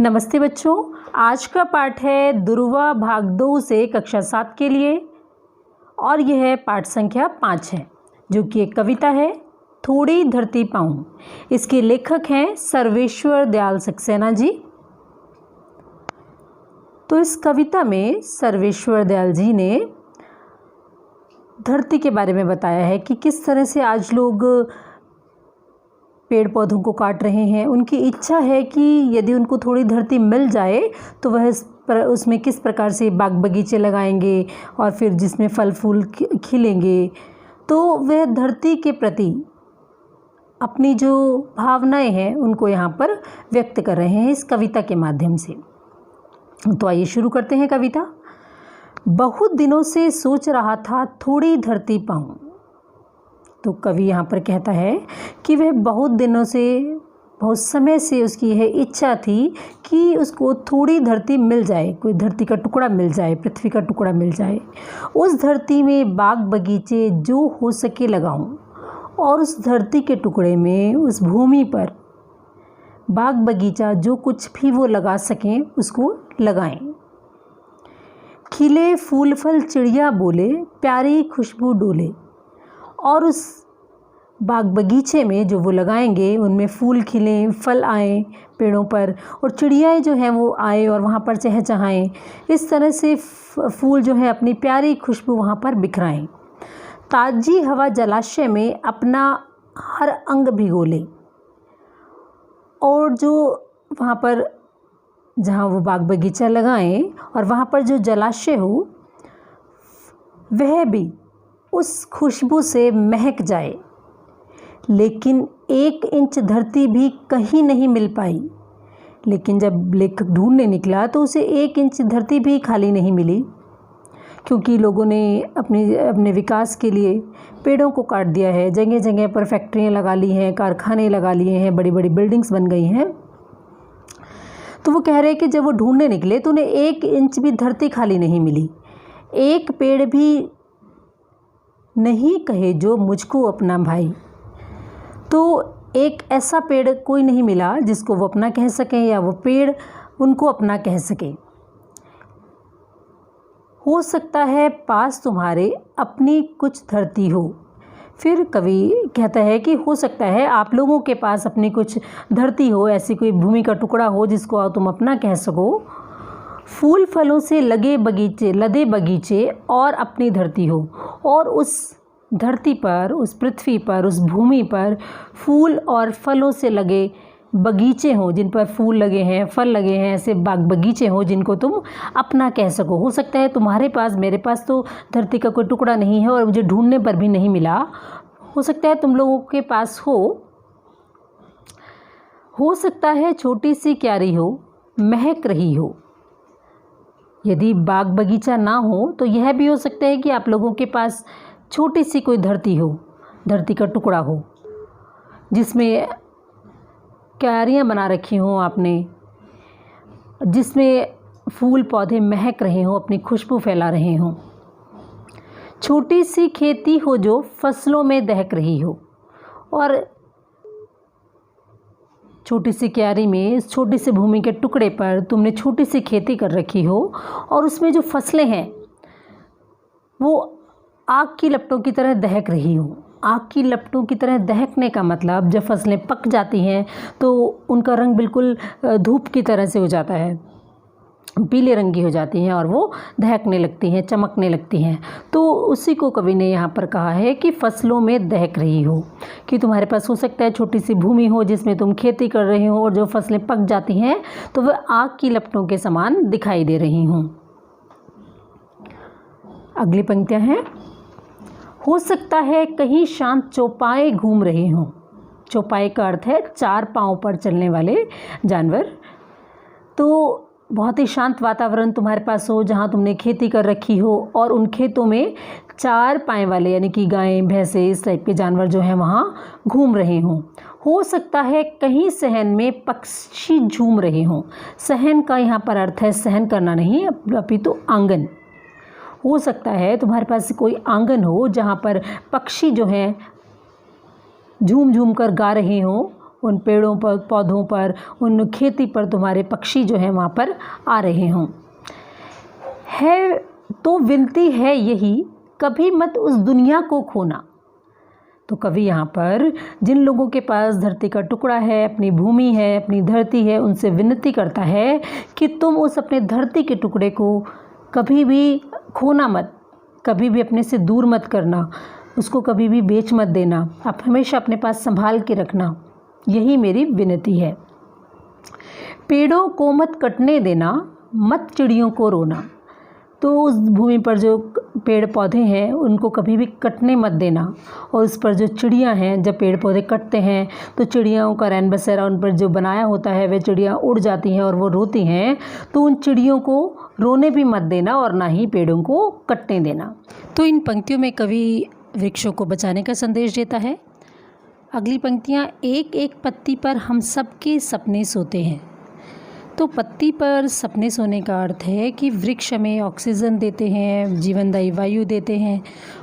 नमस्ते बच्चों, आज का पाठ है दुर्वा भाग 2 से कक्षा 7 के लिए और यह पाठ संख्या 5 है जो कि एक कविता है थोड़ी धरती पाऊं। इसके लेखक हैं सर्वेश्वर दयाल सक्सेना जी। तो इस कविता में सर्वेश्वर दयाल जी ने धरती के बारे में बताया है कि किस तरह से आज लोग पेड़ पौधों को काट रहे हैं। उनकी इच्छा है कि यदि उनको थोड़ी धरती मिल जाए तो वह उसमें किस प्रकार से बाग बगीचे लगाएंगे और फिर जिसमें फल फूल खिलेंगे। तो वह धरती के प्रति अपनी जो भावनाएं हैं उनको यहाँ पर व्यक्त कर रहे हैं इस कविता के माध्यम से। तो आइए शुरू करते हैं कविता। बहुत दिनों से सोच रहा था थोड़ी धरती पाऊं। तो कवि यहाँ पर कहता है कि वह बहुत दिनों से, बहुत समय से उसकी यह इच्छा थी कि उसको थोड़ी धरती मिल जाए, कोई धरती का टुकड़ा मिल जाए, पृथ्वी का टुकड़ा मिल जाए। उस धरती में बाग बगीचे जो हो सके लगाऊं और उस धरती के टुकड़े में, उस भूमि पर बाग बगीचा जो कुछ भी वो लगा सकें उसको लगाएं। खिले फूल फल चिड़िया बोले, प्यारी खुशबू डोले। और उस बाग बगीचे में जो वो लगाएंगे उनमें फूल खिलें, फल आएँ पेड़ों पर और चिड़ियाएँ जो हैं वो आए और वहाँ पर चहचहाएँ। इस तरह से फूल जो है अपनी प्यारी खुशबू वहाँ पर बिखराएँ। ताज़ी हवा जलाशय में अपना हर अंग भिगोले। और जो वहाँ पर जहाँ वो बाग बगीचा लगाएं और वहाँ पर जो जलाशय हो वह भी उस खुशबू से महक जाए। लेकिन 1 इंच धरती भी कहीं नहीं मिल पाई। लेकिन जब लेखक ढूंढने निकला तो उसे 1 इंच धरती भी खाली नहीं मिली, क्योंकि लोगों ने अपने विकास के लिए पेड़ों को काट दिया है। जगह जगह पर फैक्ट्रियाँ लगा ली हैं, कारखाने लगा लिए हैं, बड़ी बड़ी बिल्डिंग्स बन गई हैं। तो वो कह रहे हैं कि जब वो ढूंढने निकले तो उन्हें 1 इंच भी धरती खाली नहीं मिली। एक पेड़ भी नहीं कहे जो मुझको अपना भाई। तो एक ऐसा पेड़ कोई नहीं मिला जिसको वो अपना कह सकें या वो पेड़ उनको अपना कह सके। हो सकता है पास तुम्हारे अपनी कुछ धरती हो। फिर कवि कहता है कि हो सकता है आप लोगों के पास अपनी कुछ धरती हो, ऐसी कोई भूमि का टुकड़ा हो जिसको तुम अपना कह सको। फूल फलों से लदे बगीचे और अपनी धरती हो, और उस धरती पर, उस पृथ्वी पर, उस भूमि पर फूल और फलों से लगे बगीचे हों जिन पर फूल लगे हैं, फल लगे हैं, ऐसे बाग बगीचे हों जिनको तुम अपना कह सको। हो सकता है तुम्हारे पास, मेरे पास तो धरती का कोई टुकड़ा नहीं है और मुझे ढूंढने पर भी नहीं मिला। हो सकता है तुम लोगों के पास हो सकता है छोटी सी क्यारी हो, महक रही हो। यदि बाग बगीचा ना हो तो यह भी हो सकता है कि आप लोगों के पास छोटी सी कोई धरती हो, धरती का टुकड़ा हो जिसमें क्यारियाँ बना रखी हों आपने, जिसमें फूल पौधे महक रहे हों, अपनी खुशबू फैला रहे हों। छोटी सी खेती हो जो फसलों में दहक रही हो। और छोटी सी क्यारी में, इस छोटी सी भूमि के टुकड़े पर तुमने छोटी सी खेती कर रखी हो और उसमें जो फसलें हैं वो आग की लपटों की तरह दहक रही हो। आग की लपटों की तरह दहकने का मतलब जब फसलें पक जाती हैं तो उनका रंग बिल्कुल धूप की तरह से हो जाता है, पीले रंग की हो जाती हैं और वो दहकने लगती हैं, चमकने लगती हैं। तो उसी को कवि ने यहाँ पर कहा है कि फसलों में दहक रही हो, कि तुम्हारे पास हो सकता है छोटी सी भूमि हो जिसमें तुम खेती कर रहे हो और जो फसलें पक जाती हैं तो वह आग की लपटों के समान दिखाई दे रही हों। अगली पंक्तियाँ हैं। हो सकता है कहीं शांत चौपाए घूम रहे हों। चौपाए का अर्थ है 4 पाँव पर चलने वाले जानवर। तो बहुत ही शांत वातावरण तुम्हारे पास हो जहाँ तुमने खेती कर रखी हो और उन खेतों में 4 पाँव वाले यानी कि गायें, भैंसें, इस टाइप के जानवर जो हैं वहाँ घूम रहे हों। हो सकता है कहीं सहन में पक्षी झूम रहे हों। सहन का यहाँ पर अर्थ है सहन करना नहीं, अपितु आंगन। हो सकता है तुम्हारे पास कोई आंगन हो जहाँ पर पक्षी जो हैं झूम झूम कर गा रहे हों उन पेड़ों पर, पौधों पर, उन खेती पर तुम्हारे पक्षी जो हैं वहाँ पर आ रहे हों। है तो विनती है यही, कभी मत उस दुनिया को खोना। तो कवि यहाँ पर जिन लोगों के पास धरती का टुकड़ा है, अपनी भूमि है, अपनी धरती है, उनसे विनती करता है कि तुम उस अपने धरती के टुकड़े को कभी भी खोना मत, कभी भी अपने से दूर मत करना, उसको कभी भी बेच मत देना, आप हमेशा अपने पास संभाल के रखना, यही मेरी विनती है। पेड़ों को मत कटने देना, मत चिड़ियों को रोना। तो उस भूमि पर जो पेड़ पौधे हैं उनको कभी भी कटने मत देना, और उस पर जो चिड़ियाँ हैं, जब पेड़ पौधे कटते हैं तो चिड़ियाओं का रैन बसेरा उन पर जो बनाया होता है, वह चिड़ियाँ उड़ जाती हैं और वो रोती हैं, तो उन चिड़ियों को रोने भी मत देना और ना ही पेड़ों को कटने देना। तो इन पंक्तियों में कवि वृक्षों को बचाने का संदेश देता है। अगली पंक्तियाँ, एक एक पत्ती पर हम सबके सपने सोते हैं। तो पत्ती पर सपने सोने का अर्थ है कि वृक्ष हमें ऑक्सीजन देते हैं, जीवनदायी वायु देते हैं,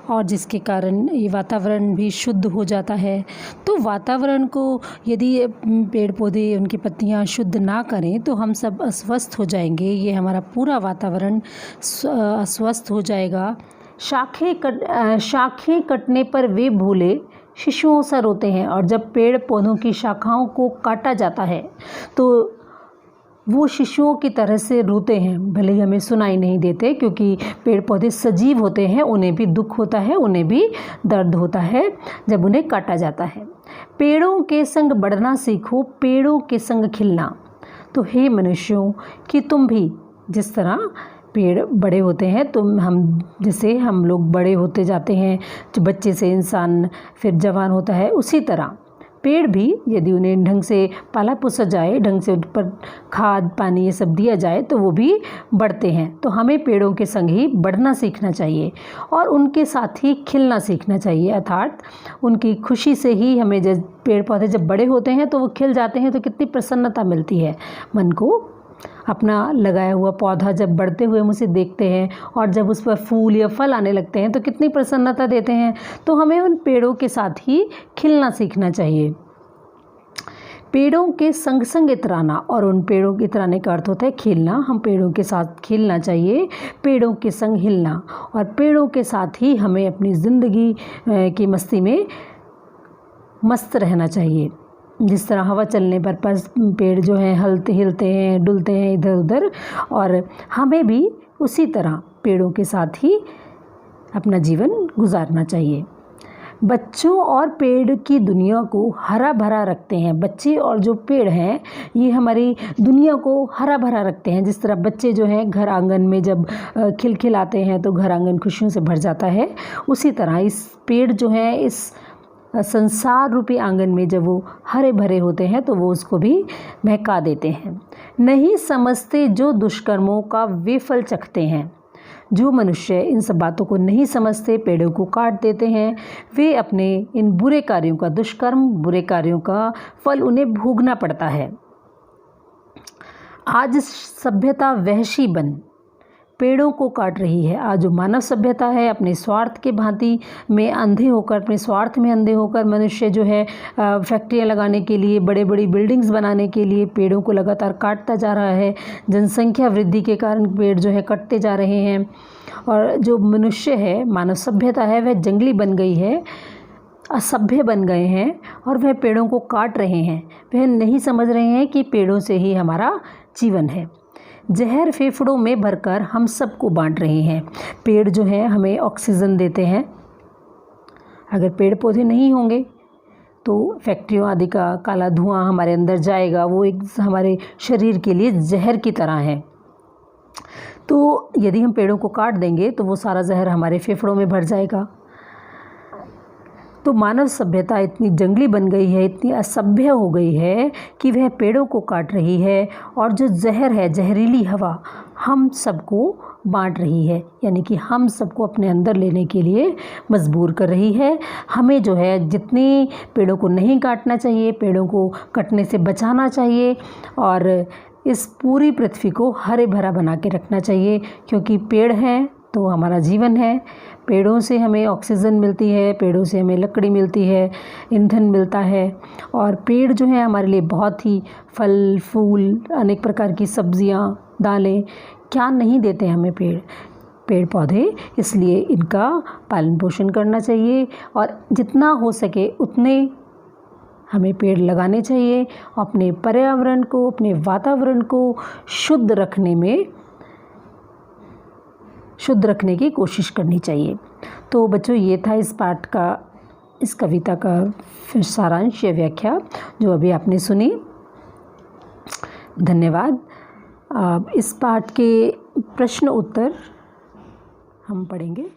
और जिसके कारण ये वातावरण भी शुद्ध हो जाता है। तो वातावरण को यदि पेड़ पौधे, उनकी पत्तियां शुद्ध ना करें तो हम सब अस्वस्थ हो जाएंगे, ये हमारा पूरा वातावरण अस्वस्थ हो जाएगा। शाखें कटने पर वे भूले शिशुओं सा रोते हैं। और जब पेड़ पौधों की शाखाओं को काटा जाता है तो वो शिशुओं की तरह से रोते हैं, भले ही हमें सुनाई नहीं देते, क्योंकि पेड़ पौधे सजीव होते हैं, उन्हें भी दुख होता है, उन्हें भी दर्द होता है जब उन्हें काटा जाता है। पेड़ों के संग बढ़ना सीखो, पेड़ों के संग खिलना। तो हे मनुष्यों कि तुम भी जिस तरह पेड़ बड़े होते हैं, तो जैसे हम लोग बड़े होते जाते हैं, जो बच्चे से इंसान फिर जवान होता है, उसी तरह पेड़ भी यदि उन्हें ढंग से पाला पोसा जाए, ढंग से उन पर खाद पानी ये सब दिया जाए तो वो भी बढ़ते हैं। तो हमें पेड़ों के संग ही बढ़ना सीखना चाहिए और उनके साथ ही खिलना सीखना चाहिए, अर्थात उनकी खुशी से ही हमें, जब पेड़ पौधे जब बड़े होते हैं तो वो खिल जाते हैं तो कितनी प्रसन्नता मिलती है मन को। अपना लगाया हुआ पौधा जब बढ़ते हुए हम उसे देखते हैं और जब उस पर फूल या फल आने लगते हैं तो कितनी प्रसन्नता देते हैं। तो हमें उन पेड़ों के साथ ही खिलना सीखना चाहिए। पेड़ों के संग संग इतराना, और उन पेड़ों के इतराने का अर्थ होता है खेलना। हम पेड़ों के साथ खेलना चाहिए, पेड़ों के संग हिलना, और पेड़ों के साथ ही हमें अपनी ज़िंदगी की मस्ती में मस्त रहना चाहिए। जिस तरह हवा चलने पर पेड़ जो हैं हिलते हैं, डुलते हैं इधर उधर, और हमें भी उसी तरह पेड़ों के साथ ही अपना जीवन गुजारना चाहिए। बच्चों और पेड़ की दुनिया को हरा भरा रखते हैं। बच्चे और जो पेड़ हैं ये हमारी दुनिया को हरा भरा रखते हैं। जिस तरह बच्चे जो हैं घर आंगन में जब खिलखिलाते हैं तो घर आंगन खुशियों से भर जाता है, उसी तरह इस पेड़ जो हैं इस संसार रूपी आंगन में जब वो हरे भरे होते हैं तो वो उसको भी महका देते हैं। नहीं समझते जो दुष्कर्मों का वे फल चखते हैं। जो मनुष्य इन सब बातों को नहीं समझते, पेड़ों को काट देते हैं, वे अपने इन बुरे कार्यों का, दुष्कर्म बुरे कार्यों का फल उन्हें भोगना पड़ता है। आज सभ्यता वहशी बन पेड़ों को काट रही है। आज जो मानव सभ्यता है अपने स्वार्थ के भांति में अंधे होकर, अपने स्वार्थ में अंधे होकर मनुष्य जो है फैक्ट्रियां लगाने के लिए, बड़े बड़ी बिल्डिंग्स बनाने के लिए पेड़ों को लगातार काटता जा रहा है। जनसंख्या वृद्धि के कारण पेड़ जो है कटते जा रहे हैं, और जो मनुष्य है, मानव सभ्यता है, वह जंगली बन गई है, असभ्य बन गए हैं और वह पेड़ों को काट रहे हैं। वह नहीं समझ रहे हैं कि पेड़ों से ही हमारा जीवन है। जहर फेफड़ों में भरकर हम सबको बांट रहे हैं। पेड़ जो हैं हमें ऑक्सीजन देते हैं। अगर पेड़ पौधे नहीं होंगे तो फैक्ट्रियों आदि का काला धुआं हमारे अंदर जाएगा, वो एक हमारे शरीर के लिए जहर की तरह है। तो यदि हम पेड़ों को काट देंगे तो वो सारा जहर हमारे फेफड़ों में भर जाएगा। तो मानव सभ्यता इतनी जंगली बन गई है, इतनी असभ्य हो गई है कि वह पेड़ों को काट रही है, और जो जहर है, जहरीली हवा हम सबको बांट रही है, यानी कि हम सबको अपने अंदर लेने के लिए मजबूर कर रही है। हमें जो है जितनी पेड़ों को नहीं काटना चाहिए, पेड़ों को कटने से बचाना चाहिए, और इस पूरी पृथ्वी को हरे भरा बना के रखना चाहिए, क्योंकि पेड़ हैं तो हमारा जीवन है। पेड़ों से हमें ऑक्सीजन मिलती है, पेड़ों से हमें लकड़ी मिलती है, ईंधन मिलता है। और पेड़ जो है हमारे लिए बहुत ही फल फूल, अनेक प्रकार की सब्जियां, दालें क्या नहीं देते हमें पेड़ पौधे। इसलिए इनका पालन पोषण करना चाहिए और जितना हो सके उतने हमें पेड़ लगाने चाहिए। अपने पर्यावरण को, अपने वातावरण को शुद्ध रखने की कोशिश करनी चाहिए। तो बच्चों, ये था इस पाठ का, इस कविता का फिर सारांश या व्याख्या जो अभी आपने सुनी। धन्यवाद। इस पाठ के प्रश्न उत्तर हम पढ़ेंगे।